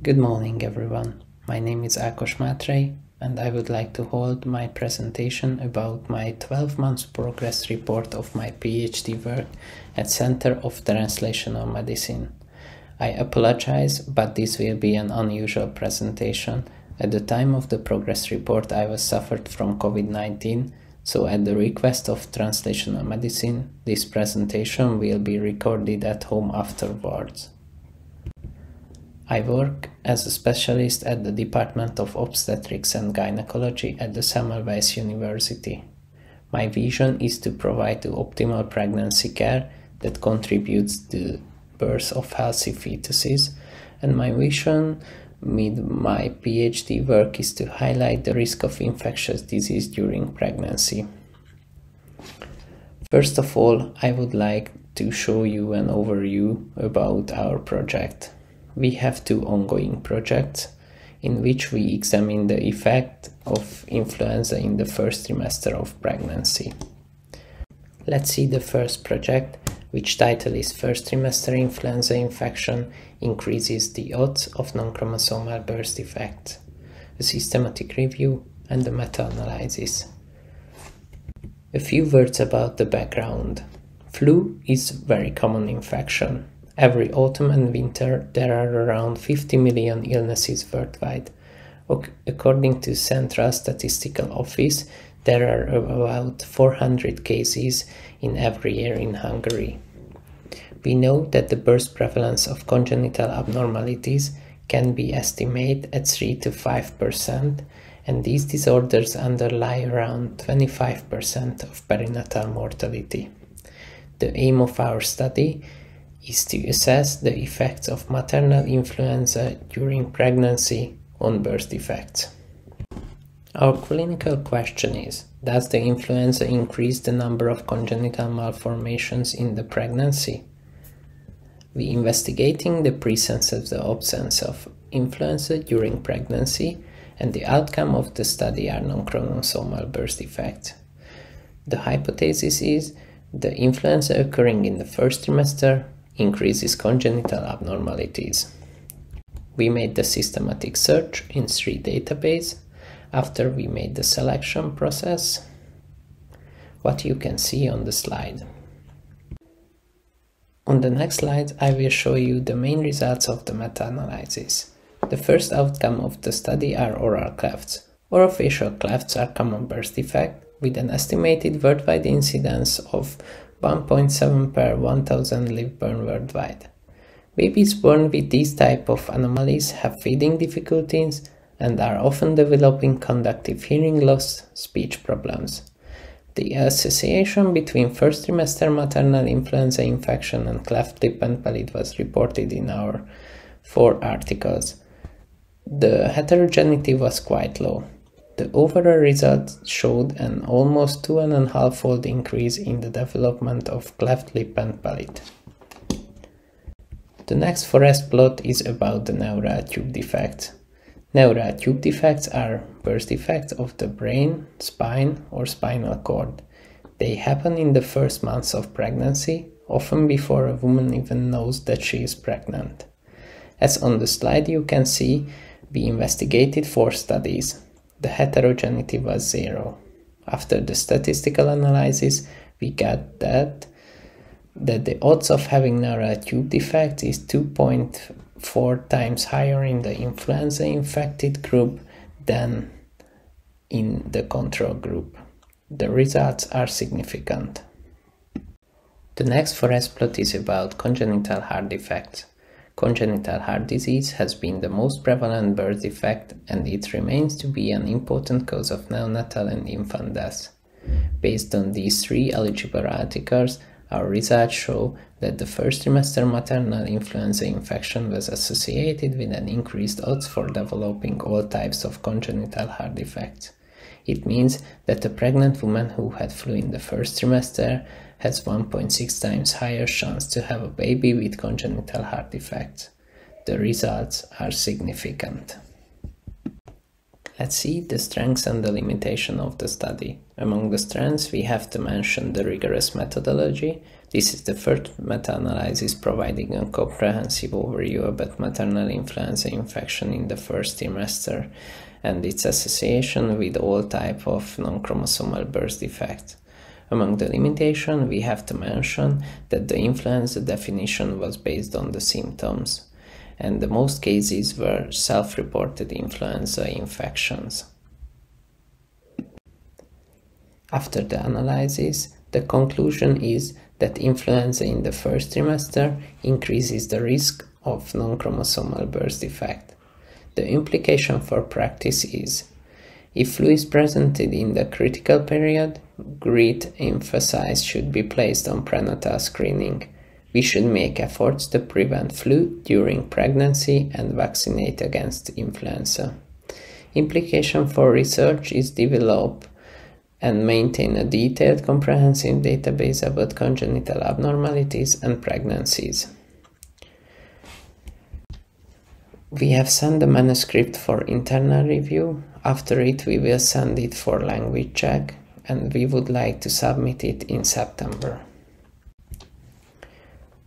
Good morning everyone, my name is Ákos Mátrai and I would like to hold my presentation about my 12 months progress report of my PhD work at Center of Translational Medicine. I apologize, but this will be an unusual presentation. At the time of the progress report I was suffered from COVID-19, so at the request of Translational Medicine, this presentation will be recorded at home afterwards. I work as a specialist at the Department of Obstetrics and Gynecology at the Semmelweis University. My vision is to provide the optimal pregnancy care that contributes to the birth of healthy fetuses, and my vision with my PhD work is to highlight the risk of infectious disease during pregnancy. First of all, I would like to show you an overview about our project. We have two ongoing projects in which we examine the effect of influenza in the first trimester of pregnancy. Let's see the first project, which title is First Trimester Influenza Infection Increases the Odds of Non-Chromosomal Birth Defects, a systematic review and the meta-analysis. A few words about the background. Flu is a very common infection. Every autumn and winter, there are around 50 million illnesses worldwide. According to Central Statistical Office, there are about 400 cases in every year in Hungary. We know that the birth prevalence of congenital abnormalities can be estimated at 3 to 5%, and these disorders underlie around 25% of perinatal mortality. The aim of our study is to assess the effects of maternal influenza during pregnancy on birth defects. Our clinical question is, does the influenza increase the number of congenital malformations in the pregnancy? We investigating the presence of the absence of influenza during pregnancy, and the outcome of the study are non-chromosomal birth defects. The hypothesis is the influenza occurring in the first trimester increases congenital abnormalities. We made the systematic search in 3 databases after we made the selection process, what you can see on the slide. On the next slide, I will show you the main results of the meta-analysis. The first outcome of the study are oral clefts. Orofacial clefts are common birth defect with an estimated worldwide incidence of 1.7 per 1,000 live born worldwide. Babies born with these type of anomalies have feeding difficulties and are often developing conductive hearing loss, speech problems. The association between first trimester maternal influenza infection and cleft lip and palate was reported in our 4 articles. The heterogeneity was quite low. The overall results showed an almost 2.5-fold increase in the development of cleft lip and palate. The next forest plot is about the neural tube defects. Neural tube defects are birth defects of the brain, spine, or spinal cord. They happen in the first months of pregnancy, often before a woman even knows that she is pregnant. As on the slide you can see, we investigated 4 studies. The heterogeneity was 0. After the statistical analysis, we got that the odds of having neural tube defect is 2.4 times higher in the influenza infected group than in the control group. The results are significant. The next forest plot is about congenital heart defects. Congenital heart disease has been the most prevalent birth defect, and it remains to be an important cause of neonatal and infant deaths. Based on these 3 eligible articles, our results show that the first trimester maternal influenza infection was associated with an increased odds for developing all types of congenital heart defects. It means that a pregnant woman who had flu in the first trimester has 1.6 times higher chance to have a baby with congenital heart defects. The results are significant. Let's see the strengths and the limitation of the study. Among the strengths we have to mention the rigorous methodology, This is the first meta-analysis providing a comprehensive overview about maternal influenza infection in the first trimester and its association with all types of non-chromosomal birth defects. Among the limitations, we have to mention that the influenza definition was based on the symptoms, and the most cases were self-reported influenza infections. After the analysis, the conclusion is that influenza in the first trimester increases the risk of non-chromosomal birth defect. The implication for practice is, if flu is presented in the critical period, great emphasis should be placed on prenatal screening. We should make efforts to prevent flu during pregnancy and vaccinate against influenza. Implication for research is develop and maintain a detailed, comprehensive database about congenital abnormalities and pregnancies. We have sent the manuscript for internal review. After it, we will send it for language check, and we would like to submit it in September.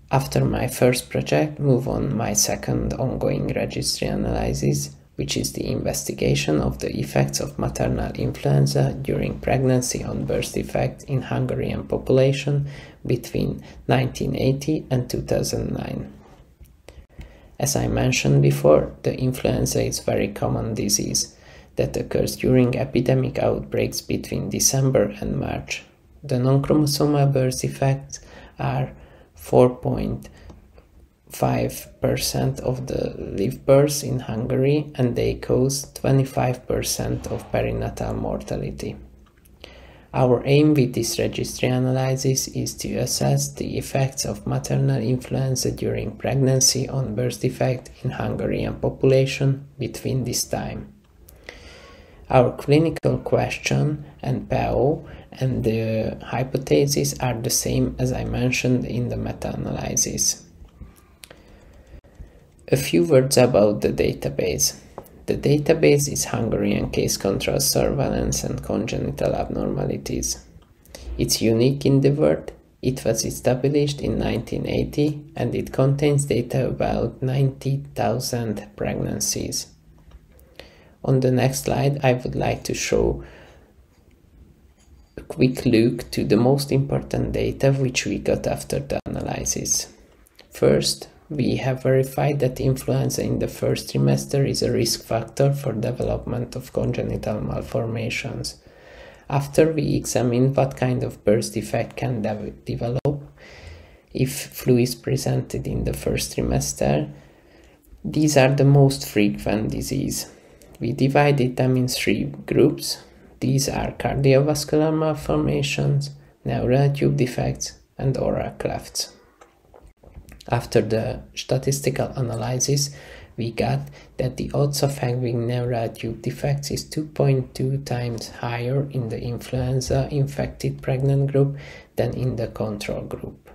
After my first project, move on my second ongoing registry analysis, which is the investigation of the effects of maternal influenza during pregnancy on birth defects in Hungarian population between 1980 and 2009. As I mentioned before, the influenza is a very common disease that occurs during epidemic outbreaks between December and March. The non-chromosomal birth defects are 4.5% of the live births in Hungary, and they cause 25% of perinatal mortality. Our aim with this registry analysis is to assess the effects of maternal influenza during pregnancy on birth defect in Hungarian population between this time. Our clinical question and PO and the hypothesis are the same as I mentioned in the meta-analysis. A few words about the database. The database is Hungarian Case Control Surveillance and Congenital Abnormalities. It's unique in the world. It was established in 1980 and it contains data about 90,000 pregnancies. On the next slide, I would like to show a quick look to the most important data which we got after the analysis. First, we have verified that influenza in the first trimester is a risk factor for development of congenital malformations. After we examine what kind of birth defect can develop if flu is presented in the first trimester, these are the most frequent disease. We divided them in three groups. These are cardiovascular malformations, neural tube defects, and oral clefts. After the statistical analysis, we got that the odds of having neural tube defects is 2.2 times higher in the influenza-infected pregnant group than in the control group.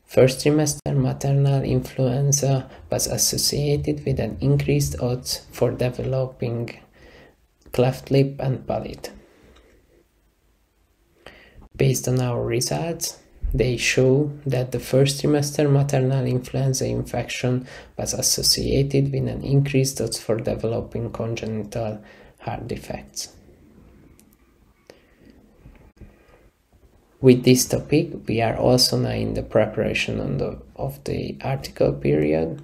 First trimester maternal influenza was associated with an increased odds for developing cleft lip and palate. Based on our results, they show that the first trimester maternal influenza infection was associated with an increased odds for developing congenital heart defects. With this topic, we are also now in the preparation of the article period.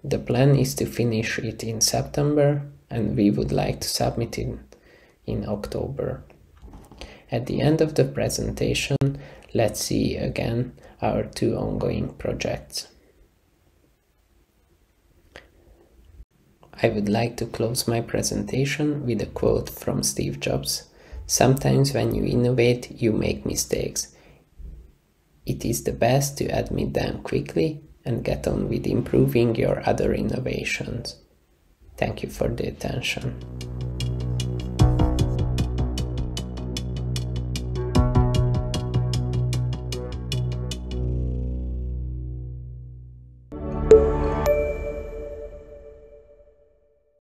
The plan is to finish it in September, and we would like to submit it in October. At the end of the presentation, let's see again our two ongoing projects. I would like to close my presentation with a quote from Steve Jobs. Sometimes when you innovate, you make mistakes. It is the best to admit them quickly and get on with improving your other innovations. Thank you for the attention.